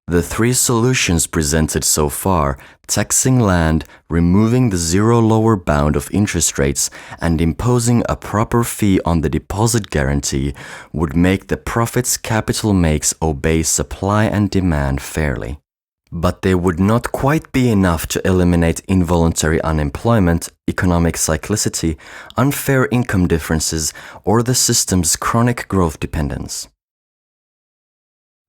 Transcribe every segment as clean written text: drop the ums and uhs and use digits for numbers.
The three solutions presented so far, taxing land, removing the zero lower bound of interest rates, and imposing a proper fee on the deposit guarantee, would make the profits capital makes obey supply and demand fairly. But they would not quite be enough to eliminate involuntary unemployment, economic cyclicity, unfair income differences, or the system's chronic growth dependence.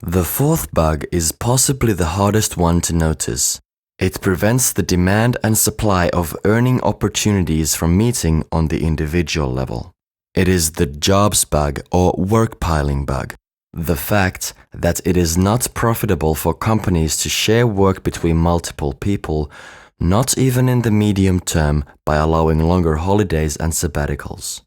The fourth bug is possibly the hardest one to notice. It prevents the demand and supply of earning opportunities from meeting on the individual level. It is the jobs bug or work piling bug. The fact that it is not profitable for companies to share work between multiple people, not even in the medium term by allowing longer holidays and sabbaticals.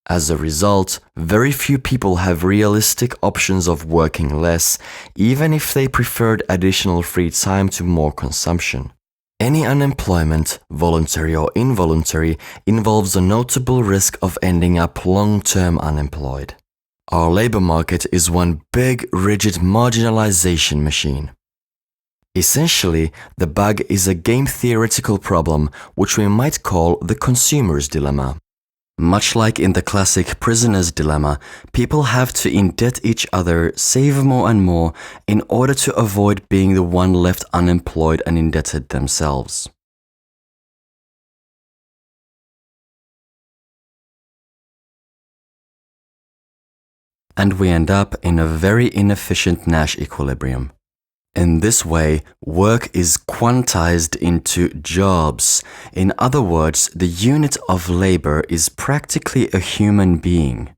As a result, very few people have realistic options of working less, even if they preferred additional free time to more consumption. Any unemployment, voluntary or involuntary, involves a notable risk of ending up long-term unemployed. Our labor market is one big, rigid marginalization machine. Essentially, the bug is a game-theoretical problem which we might call the consumer's dilemma. Much like in the classic prisoner's dilemma, people have to indebt each other, save more and more, in order to avoid being the one left unemployed and indebted themselves. And we end up in a very inefficient Nash equilibrium. In this way, work is quantized into jobs. In other words, the unit of labor is practically a human being.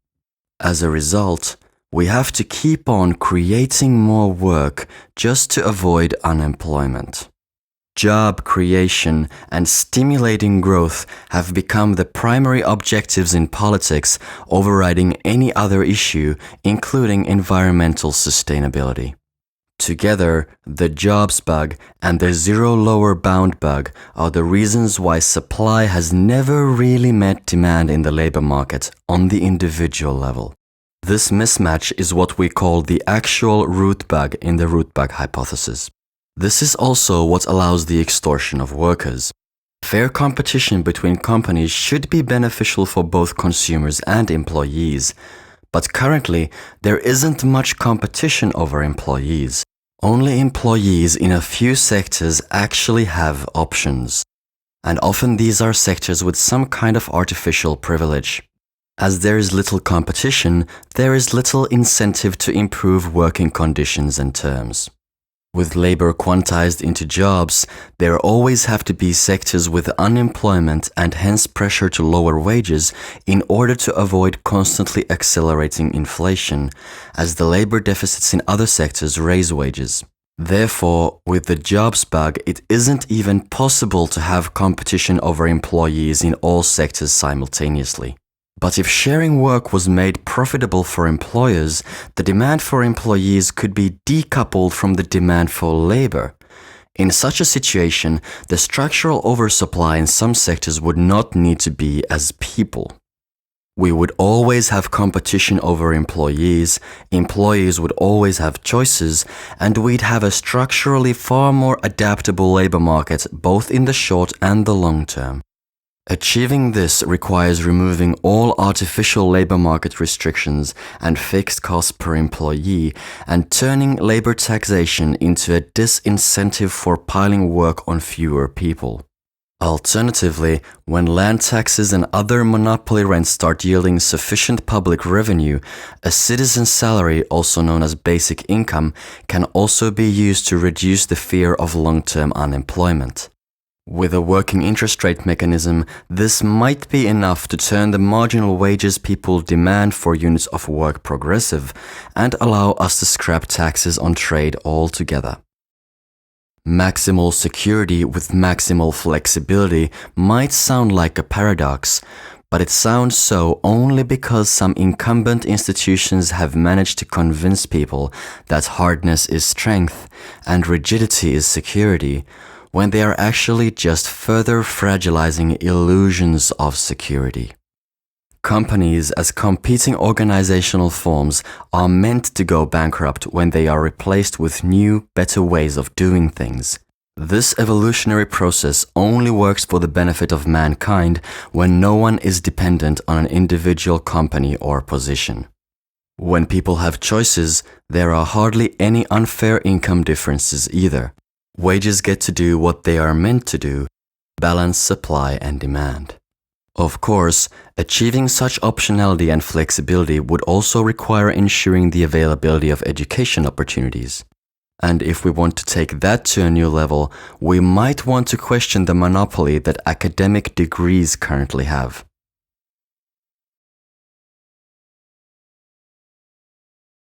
As a result, we have to keep on creating more work just to avoid unemployment. Job creation and stimulating growth have become the primary objectives in politics, overriding any other issue, including environmental sustainability. Together, the jobs bug and the zero lower bound bug are the reasons why supply has never really met demand in the labor market on the individual level. This mismatch is what we call the actual root bug in the root bug hypothesis. This is also what allows the extortion of workers. Fair competition between companies should be beneficial for both consumers and employees. But currently, there isn't much competition over employees. Only employees in a few sectors actually have options. And often these are sectors with some kind of artificial privilege. As there is little competition, there is little incentive to improve working conditions and terms. With labor quantized into jobs, there always have to be sectors with unemployment and hence pressure to lower wages in order to avoid constantly accelerating inflation, as the labor deficits in other sectors raise wages. Therefore, with the jobs bug, it isn't even possible to have competition over employees in all sectors simultaneously. But if sharing work was made profitable for employers, the demand for employees could be decoupled from the demand for labor. In such a situation, the structural oversupply in some sectors would not need to be as people. We would always have competition over employees would always have choices, and we'd have a structurally far more adaptable labor market both in the short and the long term. Achieving this requires removing all artificial labor market restrictions and fixed costs per employee and turning labor taxation into a disincentive for piling work on fewer people. Alternatively, when land taxes and other monopoly rents start yielding sufficient public revenue, a citizen's salary, also known as basic income, can also be used to reduce the fear of long-term unemployment. With a working interest rate mechanism, this might be enough to turn the marginal wages people demand for units of work progressive and allow us to scrap taxes on trade altogether. Maximal security with maximal flexibility might sound like a paradox, but it sounds so only because some incumbent institutions have managed to convince people that hardness is strength and rigidity is security, when they are actually just further fragilizing illusions of security. Companies as competing organizational forms are meant to go bankrupt when they are replaced with new, better ways of doing things. This evolutionary process only works for the benefit of mankind when no one is dependent on an individual company or position. When people have choices, there are hardly any unfair income differences either. Wages get to do what they are meant to do, balance supply and demand. Of course, achieving such optionality and flexibility would also require ensuring the availability of education opportunities. And if we want to take that to a new level, we might want to question the monopoly that academic degrees currently have.